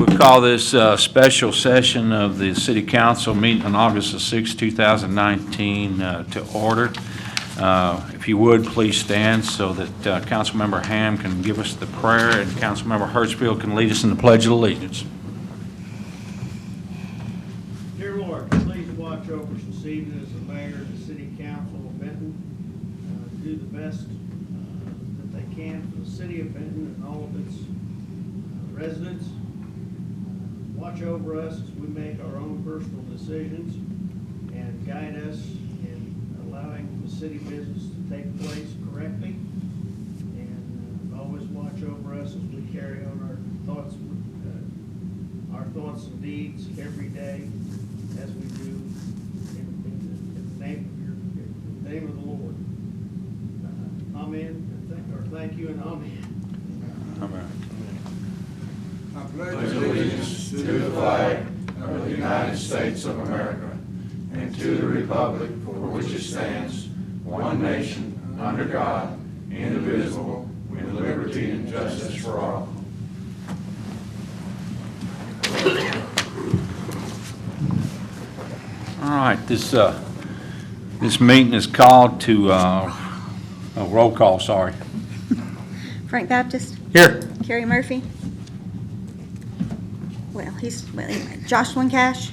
We call this special session of the City Council meeting on August the 6th, 2019 to order. If you would, please stand so that Councilmember Ham can give us the prayer and Councilmember Hertzfield can lead us in the Pledge of Allegiance. Dear Lord, please watch over us this evening as the mayor and the City Council of Benton do the best that they can for the city of Benton and all of its residents. Watch over us as we make our own personal decisions and guide us in allowing the city business to take place correctly. And always watch over us as we carry on our thoughts and deeds every day as we do in the name of the Lord. Amen. Thank you and amen. Amen. I pledge allegiance to the flag of the United States of America and to the republic for which it stands, one nation, under God, indivisible, with liberty and justice for all. All right, this meeting is called to roll call, sorry. Frank Baptist. Here. Kerry Murphy. Anyway, Jocelyn Cash.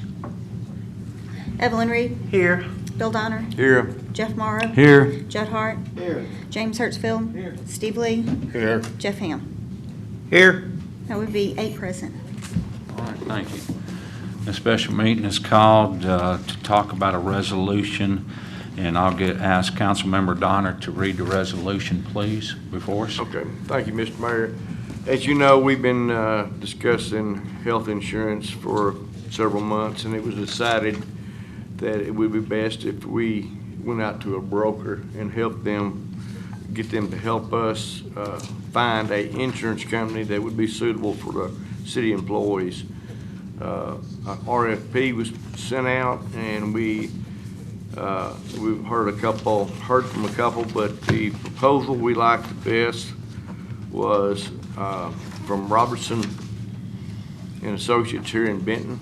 Evelyn Reed. Here. Bill Donner. Here. Jeff Morrow. Here. Judd Hart. Here. James Hertzfield. Here. Steve Lee. Here. Jeff Ham. Here. That would be 8 present. All right, thank you. The special meeting is called to talk about a resolution, and I'll ask Councilmember Donner to read the resolution, please, before us. Okay, thank you, Mr. Mayor. As you know, we've been discussing health insurance for several months, and it was decided that it would be best if we went out to a broker and helped them, get them to help us find a insurance company that would be suitable for the city employees. An RFP was sent out, and we've heard from a couple, but the proposal we liked the best was from Robertson and Associates here in Benton.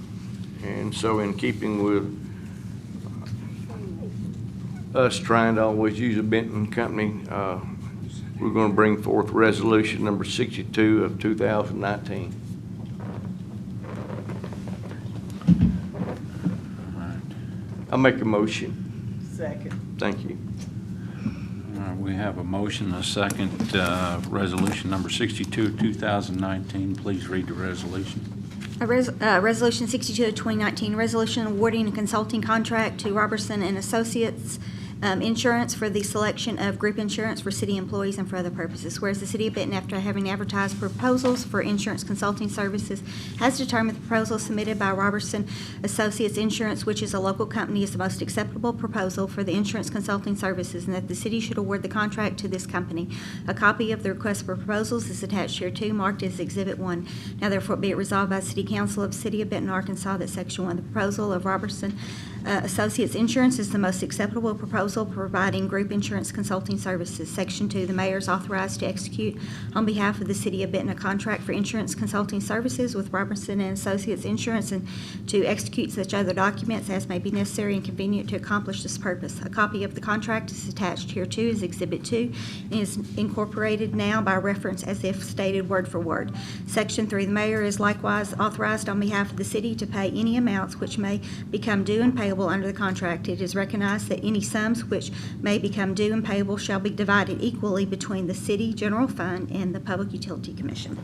And so in keeping with us trying to always use a Benton company, we're going to bring forth resolution number 62 of 2019. I'll make a motion. Second. Thank you. We have a motion, a second, resolution number 62 of 2019. Please read the resolution. Resolution 62 of 2019, resolution awarding a consulting contract to Robertson and Associates Insurance for the selection of group insurance for city employees and for other purposes. Whereas the city of Benton, after having advertised proposals for insurance consulting services, has determined the proposal submitted by Robertson Associates Insurance, which is a local company, is the most acceptable proposal for the insurance consulting services, and that the city should award the contract to this company. A copy of the request for proposals is attached here too, marked as Exhibit 1. Now therefore be it resolved by the City Council of the City of Benton, Arkansas, that Section 1, the proposal of Robertson Associates Insurance is the most acceptable proposal providing group insurance consulting services. Section 2, the mayor is authorized to execute on behalf of the City of Benton a contract for insurance consulting services with Robertson and Associates Insurance, and to execute such other documents as may be necessary and convenient to accomplish this purpose. A copy of the contract is attached here too as Exhibit 2 and is incorporated now by reference as if stated word for word. Section 3, the mayor is likewise authorized on behalf of the city to pay any amounts which may become due and payable under the contract. It is recognized that any sums which may become due and payable shall be divided equally between the city general fund and the Public Utility Commission.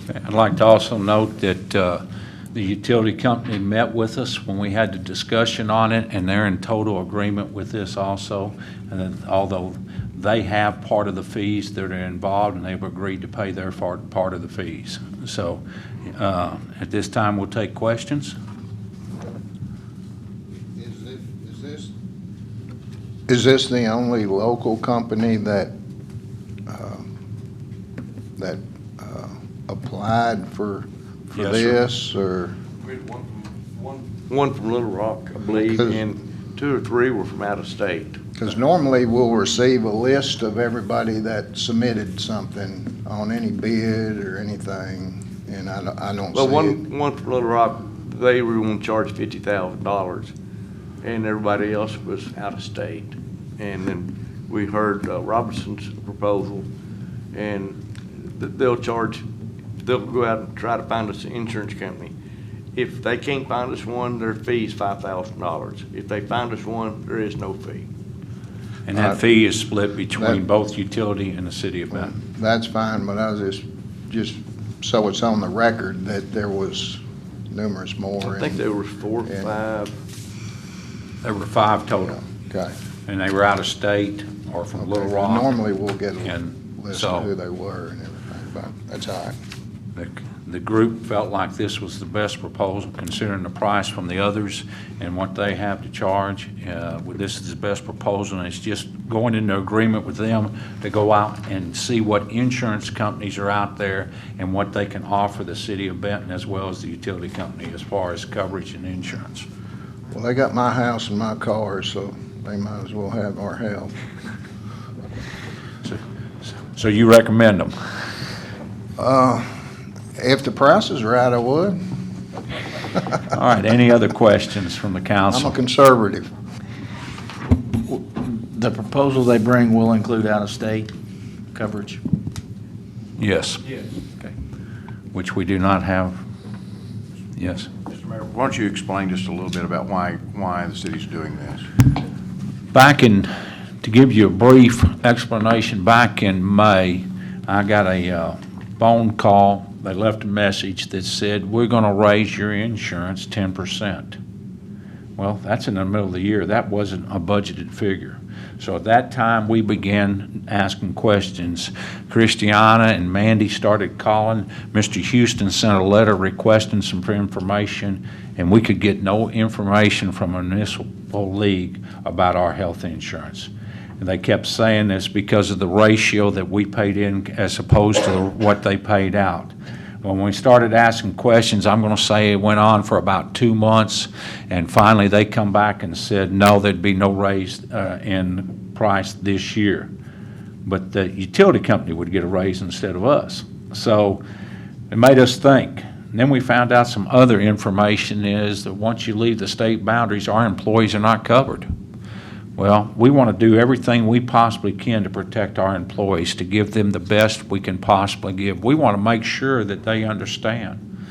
Okay, I'd like to also note that the utility company met with us when we had the discussion on it, and they're in total agreement with this also. And although they have part of the fees that are involved, and they've agreed to pay their part of the fees. So at this time, we'll take questions. Is this the only local company that applied for Yes, this, or? One from Little Rock, I believe, Because- and 2 or 3 were from out of state. Because normally we'll receive a list of everybody that submitted something on any bid or anything, and I don't Well, see it. one for Little Rock, they were going to charge $50,000, and everybody else was out of state. And then we heard Robertson's proposal, and they'll go out and try to find us an insurance company. If they can't find us one, their fee is $5,000. If they find us one, there is no fee. And that fee is split between that- both utility and the city of Benton. That's fine, but I was just so it's on the record that there was numerous more. I think there was 4 or and- 5. There were 5 total, Okay. and they were out of state or from Little Okay, Rock. normally we'll get a And list so- of who they were and everything, but that's all right. The group felt like this was the best proposal, considering the price from the others and what they have to charge. This is the best proposal, and it's just going into agreement with them to go out and see what insurance companies are out there and what they can offer the city of Benton as well as the utility company as far as coverage and insurance. Well, they got my house and my car, so they might as well have our help. So you recommend them? If the price is right, I would. All right, any other questions from the I'm council? a conservative. The proposal they bring will include out-of-state coverage? Yes. Yes. Which we do not have. Yes. Mr. Mayor, why don't you explain just a little bit about why the city's doing this? To give you a brief explanation, back in May, I got a phone call. They left a message that said, we're going to raise your insurance 10%. Well, that's in the middle of the year. That wasn't a budgeted figure. So at that time, we began asking questions. Christiana and Mandy started calling. Mr. Houston sent a letter requesting some information, and we could get no information from a municipal league about our health insurance. And they kept saying this because of the ratio that we paid in as opposed to what they paid out. When we started asking questions, I'm going to say it went on for about 2 months, and finally they come back and said, no, there'd be no raise in price this year. But the utility company would get a raise instead of us. So it made us think. And then we found out some other information is that once you leave the state boundaries, our employees are not covered. Well, we want to do everything we possibly can to protect our employees, to give them the best we can possibly give. We want to make sure that they understand.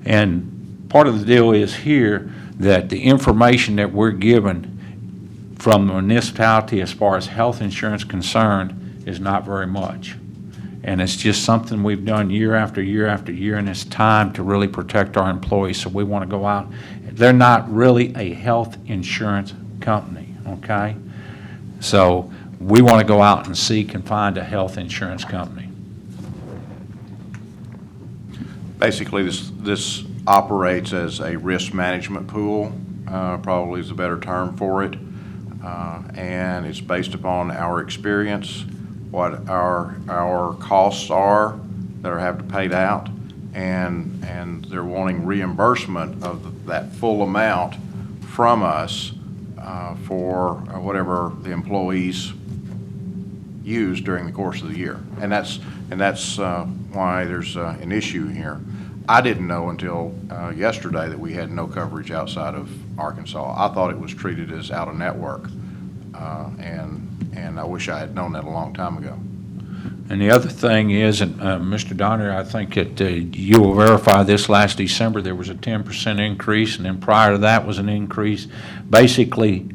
And part of the deal is here that the information that we're given from the municipality as far as health insurance concerned is not very much. And it's just something we've done year after year after year, and it's time to really protect our employees. So we want to go out. They're not really a health insurance company. Okay, so we want to go out and seek and find a health insurance company. Basically, this operates as a risk management pool, probably is a better term for it. And it's based upon our experience, what our costs are that are have to paid out, and they're wanting reimbursement of that full amount from us for whatever the employees use during the course of the year. And that's why there's an issue here. I didn't know until yesterday that we had no coverage outside of Arkansas. I thought it was treated as out of network, and I wish I had known that a long time ago. And the other thing is, and Mr. Donner, I think that you will verify this, last December there was a 10% increase, and then prior to that was an increase. Basically,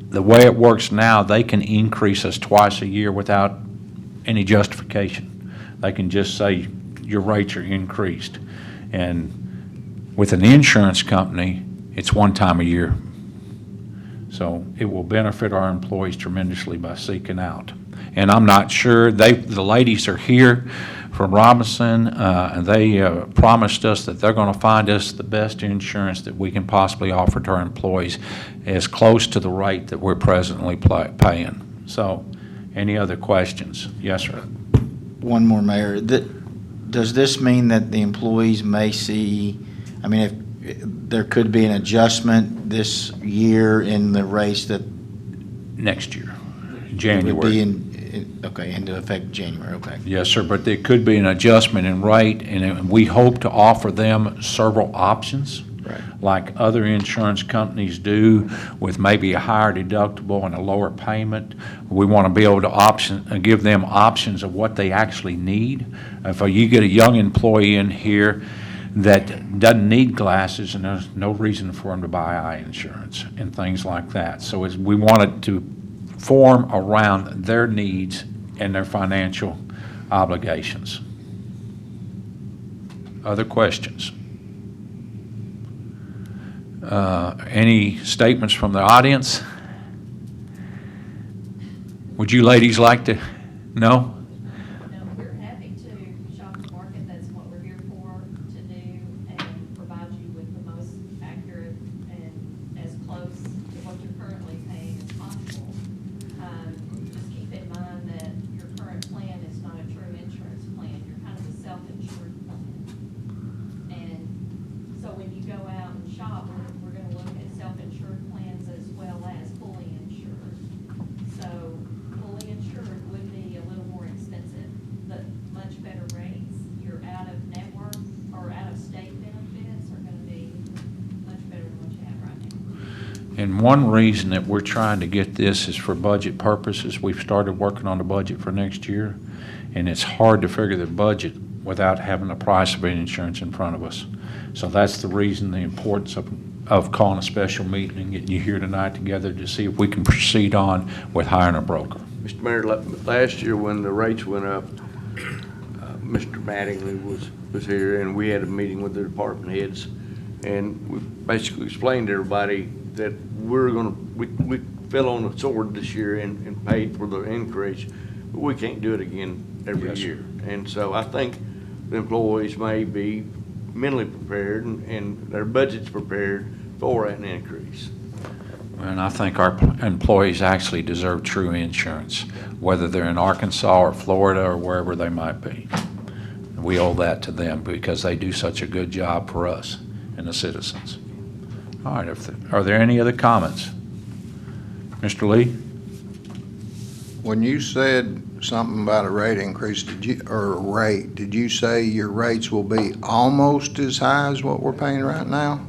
the way it works now, they can increase us twice a year without any justification. They can just say your rates are increased. And with an insurance company, it's one time a year. So it will benefit our employees tremendously by seeking out. And I'm not sure, the ladies are here from Robinson, and they promised us that they're going to find us the best insurance that we can possibly offer to our employees as close to the rate that we're presently paying. So, any other questions? Yes, sir. One more, Mayor. Does this mean that the employees may see, I mean, there could be an adjustment this year in the rates that Next year, would be January. okay, into effect January, okay. Yes, sir, but there could be an adjustment in rate, and we hope to offer them several options, Right. like other insurance companies do, with maybe a higher deductible and a lower payment. We want to be able to give them options of what they actually need. If you get a young employee in here that doesn't need glasses, and there's no reason for them to buy eye insurance and things like that. So we wanted to form around their needs and their financial obligations. Other questions? Any statements from the audience? Would you ladies like to? No? No, we're happy to shop the market. That's what we're here for, to do and provide you with the most accurate and as close to what you're currently paying as possible. Just keep in mind that your current plan is not a true insurance plan. You're kind of a self-insured plan. And so when you go out and shop, we're gonna look at self-insured plans as well as fully insured. So fully insured would be a little more expensive, but much better rates. Your out-of-network or out-of-state benefits are gonna be much better than what you have right now. And one reason that we're trying to get this is for budget purposes. We've started working on the budget for next year, and it's hard to figure the budget without having the price of insurance in front of us. So that's the reason, the importance of calling a special meeting and getting you here tonight together to see if we can proceed on with hiring a broker. Mr. Mayor, last year when the rates went up, Mr. Mattingly was here, and we had a meeting with the department heads, and we basically explained to everybody that we fell on the sword this year and paid for the increase, but we can't do it again every Yes, sir. year. And so I think the employees may be mentally prepared and their budget's prepared for an increase. And I think our employees actually deserve true insurance, whether they're in Arkansas or Florida or wherever they might be. We owe that to them because they do such a good job for us and the citizens. All right, are there any other comments? Mr. Lee? When you said something about a rate increase, or a rate, did you say your rates will be almost as high as what we're paying right now?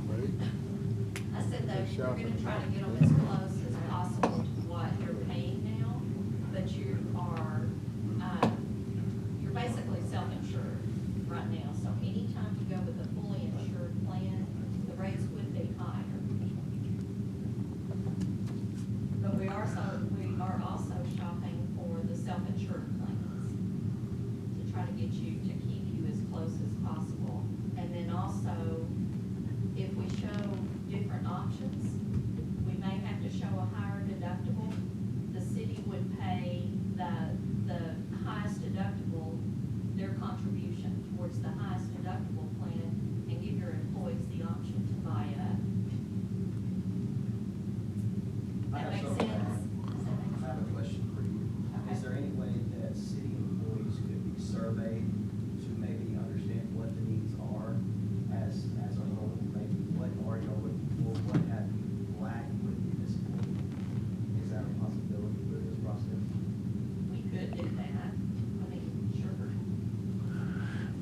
I said that we're gonna try to get them as close as possible to what you're paying now, but you're basically self-insured right now. So anytime you go with a fully insured plan, the rates would be higher. But we are also shopping for the self-insured plans to try to get you, to keep you as close as possible. And then also, if we show different options, we may have to show a higher deductible. The city would pay the highest deductible, their contribution towards the highest deductible plan, and give your employees the option to buy up. That makes sense? Does that make I have a question for you. Is there any way that city employees could be surveyed to maybe understand what the needs are as a whole? Maybe what are you looking for, what have you lacked with municipal? Is that a possibility through this process? We could do that. I mean, sure.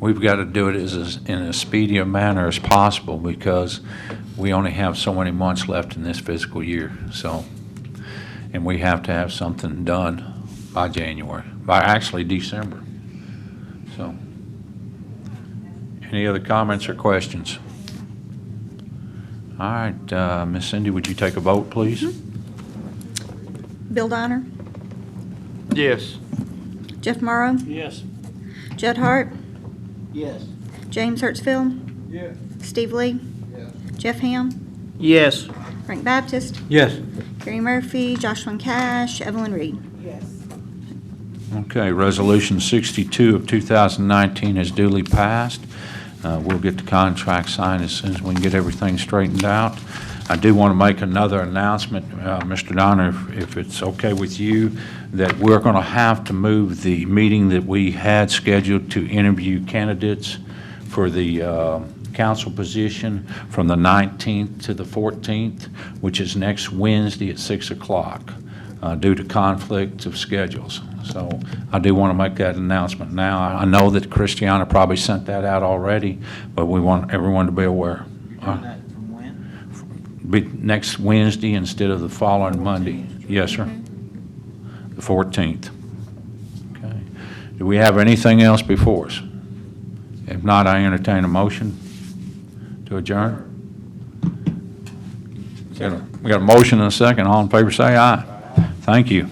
We've got to do it in as speedy a manner as possible because we only have so many months left in this fiscal year. So, and we have to have something done by January, by actually December. So, any other comments or questions? All right, Miss Cindy, would you take a vote, please? Bill Donner, Yes. Jeff Morrow, Yes. Judd Hart, Yes. James Hertzfield, Yes. Steve Lee, Yes. Jeff Ham, Yes. Frank Baptist, Yes. Gary Murphy, Joshua Cash, Evelyn Reed. Yes. Okay, Resolution 62 of 2019 is duly passed. We'll get the contract signed as soon as we can get everything straightened out. I do want to make another announcement, Mr. Donner, if it's okay with you, that we're going to have to move the meeting that we had scheduled to interview candidates for the council position from the 19th to the 14th, which is next Wednesday at 6 o'clock, due to conflicts of schedules. So I do want to make that announcement now. I know that Christiana probably sent that out already, but we want everyone to be aware. You're doing that from when? Be next Wednesday instead of the following Monday. Yes, sir. The 14th. Okay. Do we have anything else before us? If not, I entertain a motion to adjourn. We got a motion and a second. All in favor say aye. Thank you.